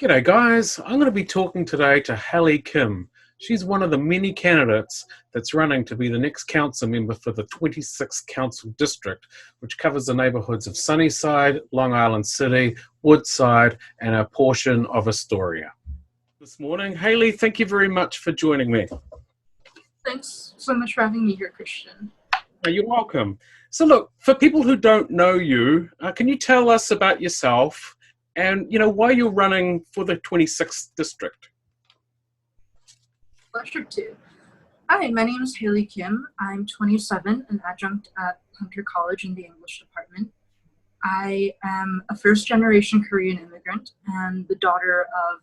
G'day guys, I'm going to be talking today to Hailie Kim. She's one of the many candidates that's running to be the next council member for the 26th Council District, which covers the neighbourhoods of Sunnyside, Long Island City, Woodside and a portion of Astoria. This morning, Hailie, thank you very much for joining me. Thanks so much for having me here, Christian. You're welcome. So look, for people who don't know you, can you tell us about yourself and, why you're running for the 26th district? Pleasure to. Hi, my name is Hailie Kim. I'm 27, an adjunct at Hunter College in the English department. I am a first-generation Korean immigrant and the daughter of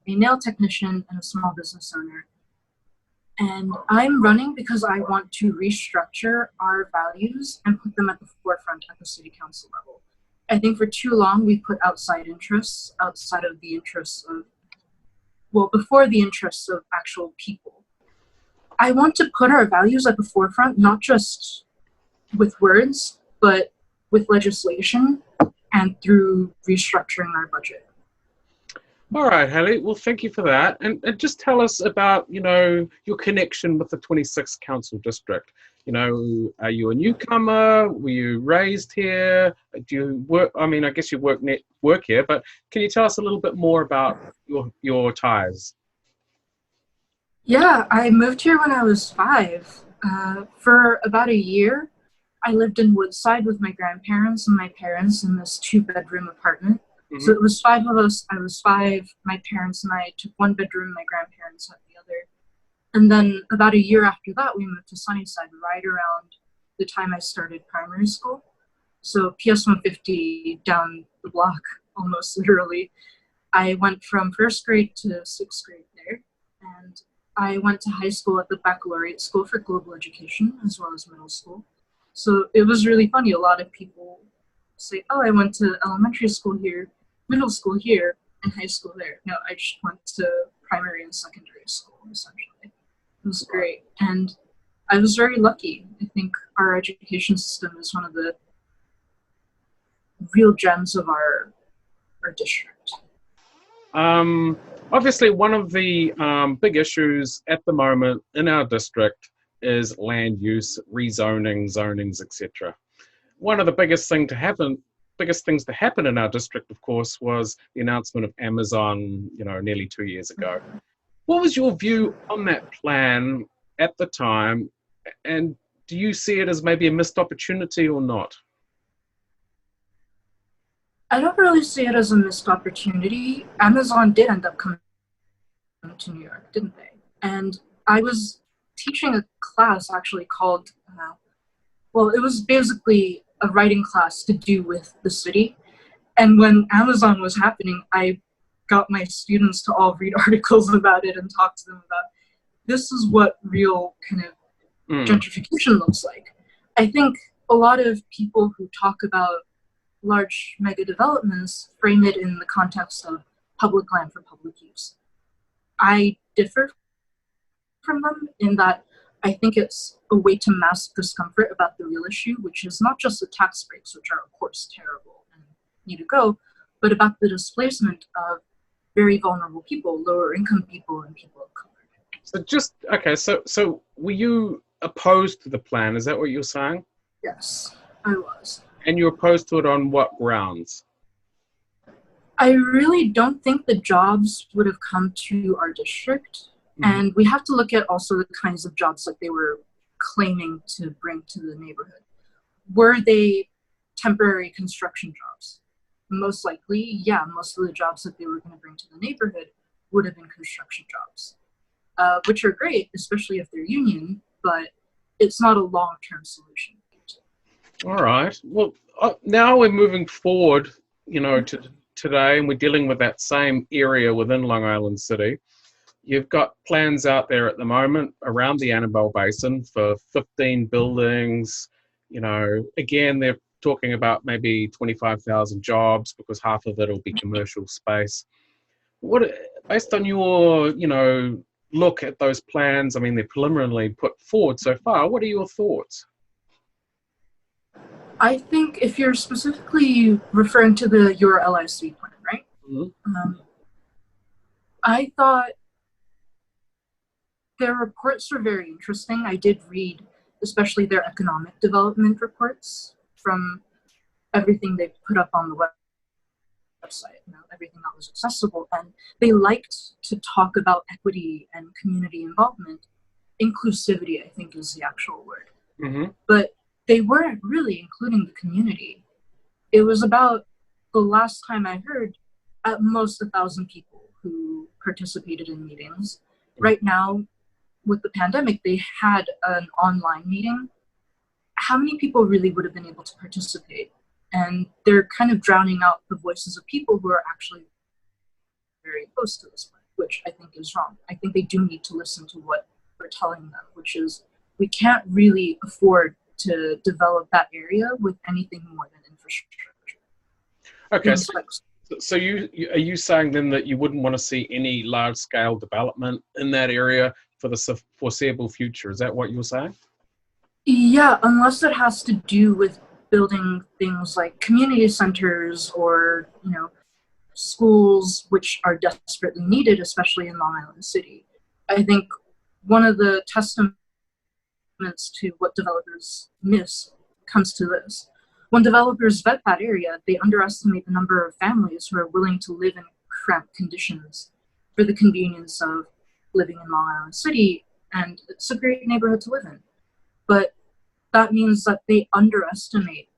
a nail technician and a small business owner. And I'm running because I want to restructure our values and put them at the forefront at the city council level. I think for too long we put outside interests outside of the interests of, before the interests of actual people. I want to put our values at the forefront, not just with words, but with legislation and through restructuring our budget. All right, Hailie. Well, thank you for that. And just tell us about, your connection with the 26th Council District. Are you a newcomer? Were you raised here? Do you work? I mean, I guess you work here, but can you tell us a little bit more about your ties? Yeah, I moved here when I was 5. For about a year, I lived in Woodside with my grandparents and my parents in this 2-bedroom apartment. So it was 5 of us. I was 5. My parents and I took 1 bedroom. My grandparents had the other. And then about a year after that, we moved to Sunnyside right around the time I started primary school. So PS 150 down the block, almost literally. I went from 1st grade to 6th grade there. And I went to high school at the Baccalaureate School for Global Education, as well as middle school. So it was really funny. A lot of people say, oh, I went to elementary school here, middle school here, and high school there. No, I just went to primary and secondary school, essentially. It was great. And I was very lucky. I think our education system is one of the real gems of our district. Obviously, one of the big issues at the moment in our district is land use, rezoning, zonings, etc. One of the biggest things to happen in our district, of course, was the announcement of Amazon, nearly 2 years ago. What was your view on that plan at the time, and do you see it as maybe a missed opportunity or not? I don't really see it as a missed opportunity. Amazon did end up coming to New York, didn't they? And I was teaching a class actually called, it was basically a writing class to do with the city. And when Amazon was happening, I got my students to all read articles about it and talk to them about this is what real kind of gentrification looks like. I think a lot of people who talk about large mega developments frame it in the context of public land for public use. I differ from them in that I think it's a way to mask discomfort about the real issue, which is not just the tax breaks, which are of course terrible and need to go, but about the displacement of very vulnerable people, lower income people, and people of color. So were you opposed to the plan? Is that what you're saying? Yes, I was. And you're opposed to it on what grounds? I really don't think the jobs would have come to our district. And we have to look at also the kinds of jobs that they were claiming to bring to the neighborhood. Were they temporary construction jobs? Most likely, yeah, most of the jobs that they were going to bring to the neighborhood would have been construction jobs, which are great, especially if they're union, but it's not a long-term solution. All right. Well, now we're moving forward, to today, and we're dealing with that same area within Long Island City. You've got plans out there at the moment around the Annabelle Basin for 15 buildings. Again, they're talking about maybe 25,000 jobs because half of it will be commercial space. Based on your, look at those plans, I mean, they're preliminarily put forward so far. What are your thoughts? I think if you're specifically referring to your LIC plan, right? I thought their reports were very interesting. I did read, especially their economic development reports from everything they put up on the website, everything that was accessible. And they liked to talk about equity and community involvement. Inclusivity, I think, is the actual word. Mm-hmm. But they weren't really including the community. It was about, the last time I heard, at most 1,000 people who participated in meetings. Right now, with the pandemic, they had an online meeting. How many people really would have been able to participate? And they're kind of drowning out the voices of people who are actually very opposed to this, which I think is wrong. I think they do need to listen to what we're telling them, which is we can't really afford to develop that area with anything more than infrastructure. Okay, so are you saying then that you wouldn't want to see any large-scale development in that area for the foreseeable future? Is that what you were saying? Yeah, unless it has to do with building things like community centers or, schools, which are desperately needed, especially in Long Island City. I think one of the testaments to what developers miss comes to this. When developers vet that area, they underestimate the number of families who are willing to live in cramped conditions for the convenience of living in Long Island City, and it's a great neighborhood to live in. But that means that they underestimate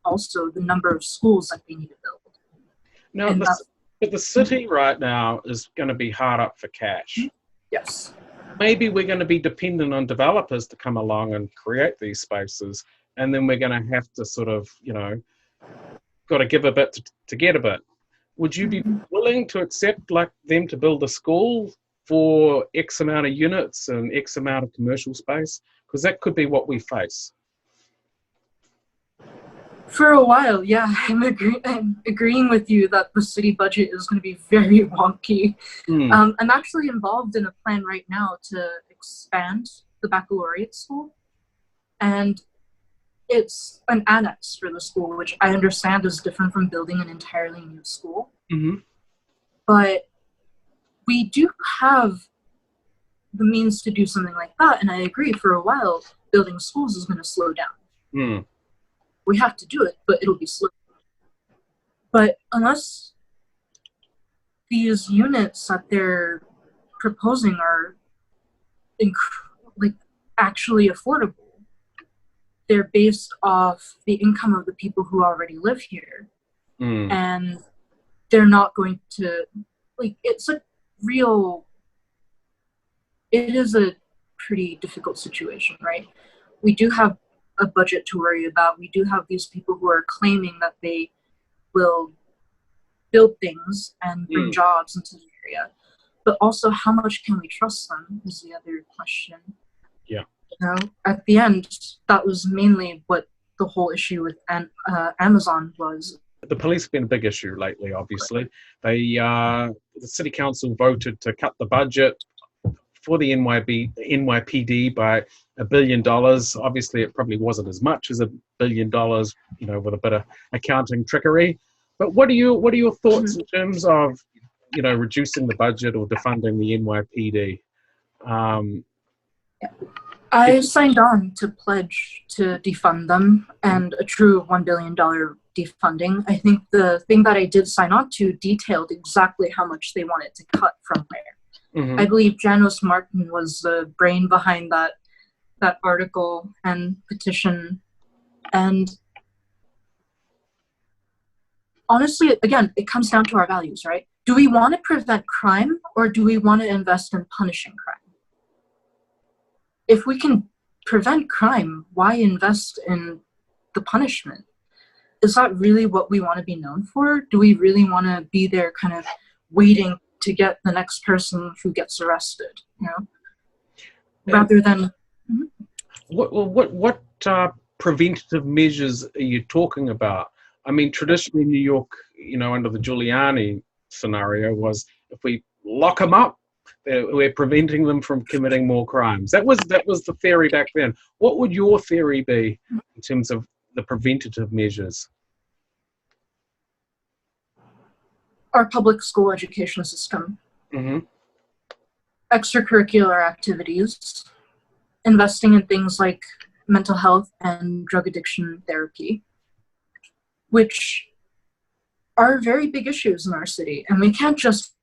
also the number of schools that they need to build. Now, but the city right now is going to be hard up for cash. Yes. Maybe we're going to be dependent on developers to come along and create these spaces, and then we're going to have to sort of, got to give a bit to get a bit. Would you be willing to accept like them to build a school for X amount of units and X amount of commercial space? Because that could be what we face. For a while, yeah, I'm agreeing with you that the city budget is going to be very wonky. I'm actually involved in a plan right now to expand the baccalaureate school, and it's an annex for the school, which I understand is different from building an entirely new school. Mm-hmm. But we do have the means to do something like that, and I agree, for a while, building schools is going to slow down. We have to do it, but it'll be slow. But unless these units that they're proposing are actually affordable, they're based off the income of the people who already live here. And they're not going to, it is a pretty difficult situation, right? We do have a budget to worry about. We do have these people who are claiming that they will build things and bring jobs into the area. But also, how much can we trust them is the other question. Yeah. At the end, that was mainly what the whole issue with Amazon was. The police have been a big issue lately, obviously. The city council voted to cut the budget for the NYPD by $1 billion. Obviously, it probably wasn't as much as $1 billion, with a bit of accounting trickery. But what are your thoughts in terms of, reducing the budget or defunding the NYPD? I signed on to pledge to defund them, and a true $1 billion defunding. I think the thing that I did sign on to detailed exactly how much they wanted to cut from where. I believe Janos Martin was the brain behind that article and petition. And honestly, again, it comes down to our values, right? Do we want to prevent crime, or do we want to invest in punishing crime? If we can prevent crime, why invest in the punishment? Is that really what we want to be known for? Do we really want to be there kind of waiting to get the next person who gets arrested, rather than... What preventative measures are you talking about? I mean, traditionally New York, under the Giuliani scenario, was if we lock them up, we're preventing them from committing more crimes. That was the theory back then. What would your theory be in terms of the preventative measures? Our public school education system. extracurricular activities, investing in things like mental health and drug addiction therapy, which are very big issues in our city. And we can't just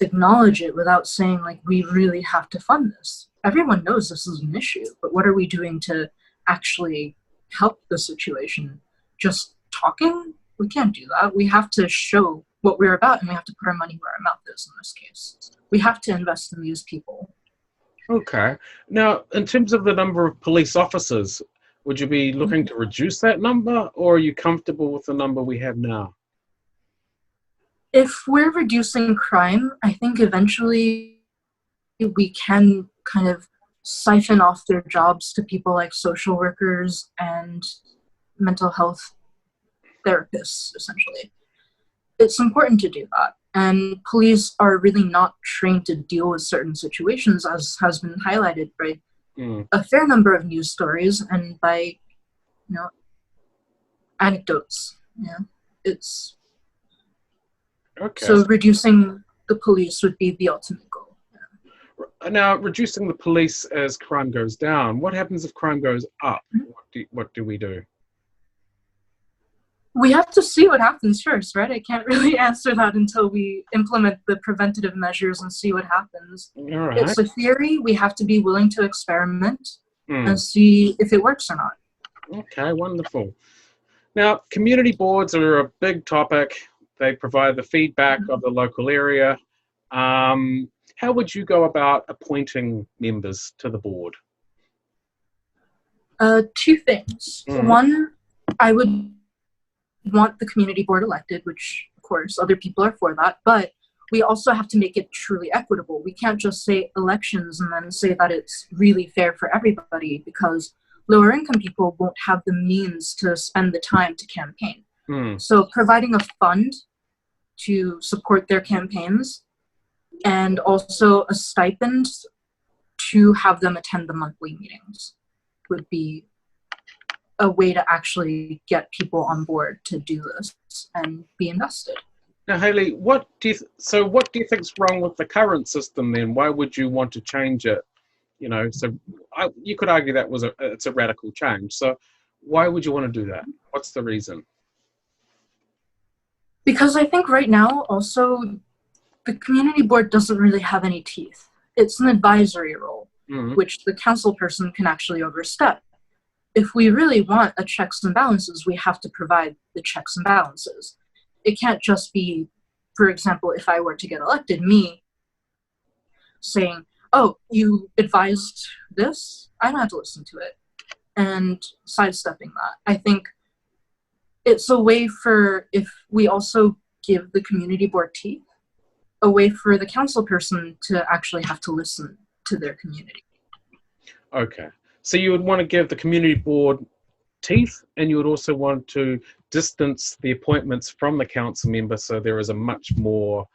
acknowledge it without saying, like, we really have to fund this. Everyone knows this is an issue, but what are we doing to actually help the situation? Just talking? We can't do that. We have to show what we're about, and we have to put our money where our mouth is in this case. We have to invest in these people. Okay. Now, in terms of the number of police officers, would you be looking to reduce that number, or are you comfortable with the number we have now? If we're reducing crime, I think eventually we can kind of siphon off their jobs to people like social workers and mental health therapists, essentially. It's important to do that. And police are really not trained to deal with certain situations, as has been highlighted by a fair number of news stories and by, anecdotes. Yeah, it's okay. So reducing the police would be the ultimate goal. Yeah. Now, reducing the police as crime goes down. What happens if crime goes up? What do we do? We have to see what happens first, right? I can't really answer that until we implement the preventative measures and see what happens. All right. It's a theory. We have to be willing to experiment and see if it works or not. Okay, wonderful. Now, community boards are a big topic. They provide the feedback of the local area. How would you go about appointing members to the board? Two things. One, I would want the community board elected, which of course other people are for that, but we also have to make it truly equitable. We can't just say elections and then say that it's really fair for everybody, because lower income people won't have the means to spend the time to campaign. So providing a fund to support their campaigns and also a stipend to have them attend the monthly meetings would be a way to actually get people on board to do this and be invested. Now, Hailie, what do you think is wrong with the current system then? Why would you want to change it? You could argue that it's a radical change. So why would you want to do that? What's the reason? Because I think right now also the community board doesn't really have any teeth. It's an advisory role, which the council person can actually overstep. If we really want a checks and balances, we have to provide the checks and balances. It can't just be, for example, if I were to get elected, me saying, oh, you advised this? I don't have to listen to it. And sidestepping that. I think it's a way for, if we also give the community board teeth, a way for the council person to actually have to listen to their community. Okay. So you would want to give the community board teeth, and you would also want to distance the appointments from the council member, so there is a much more,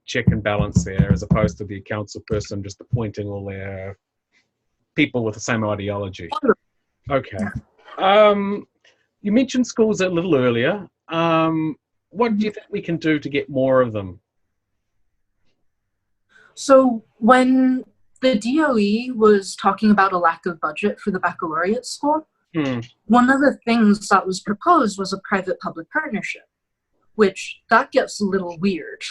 check and balance there, as opposed to the council person just appointing all their people with the same ideology. Okay. You mentioned schools a little earlier. What do you think we can do to get more of them? So when the DOE was talking about a lack of budget for the baccalaureate school, one of the things that was proposed was a private-public partnership, which that gets a little weird,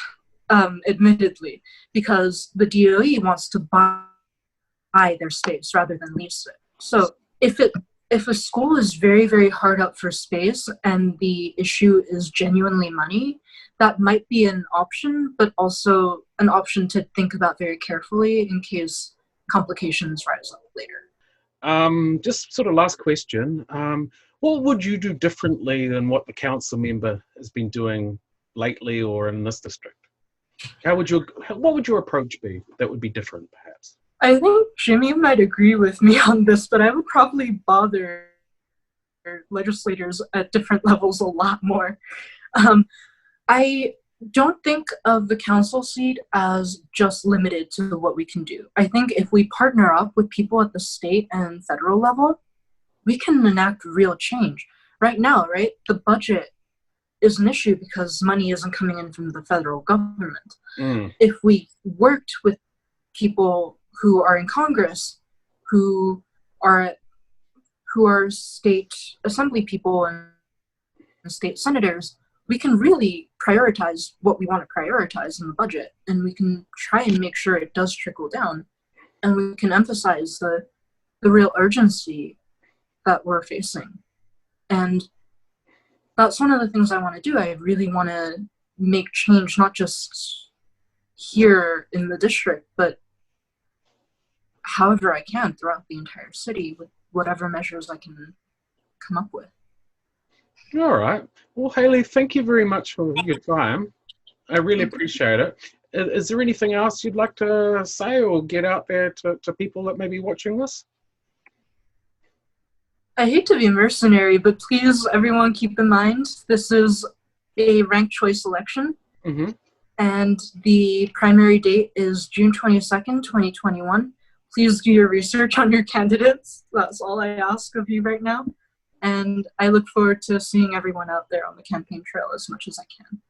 admittedly, because the DOE wants to buy their space rather than lease it. So if a school is very, very hard up for space and the issue is genuinely money, that might be an option, but also an option to think about very carefully in case complications rise up later. Just sort of last question. What would you do differently than what the council member has been doing lately or in this district? What would your approach be that would be different, perhaps? I think Jimmy might agree with me on this, but I would probably bother legislators at different levels a lot more. I don't think of the council seat as just limited to what we can do. I think if we partner up with people at the state and federal level, we can enact real change. Right now, right, the budget is an issue because money isn't coming in from the federal government. Mm. If we worked with people who are in Congress, who are state assembly people and state senators, we can really prioritize what we want to prioritize in the budget, and we can try and make sure it does trickle down, and we can emphasize the real urgency that we're facing. And that's one of the things I want to do. I really want to make change, not just here in the district, but however I can throughout the entire city with whatever measures I can come up with. All right. Well, Hailie, thank you very much for your time. I really appreciate it. Is there anything else you'd like to say or get out there to people that may be watching this? I hate to be mercenary, but please, everyone, keep in mind this is a ranked choice election, Mm-hmm. and the primary date is June 22nd, 2021. Please do your research on your candidates. That's all I ask of you right now. And I look forward to seeing everyone out there on the campaign trail as much as I can.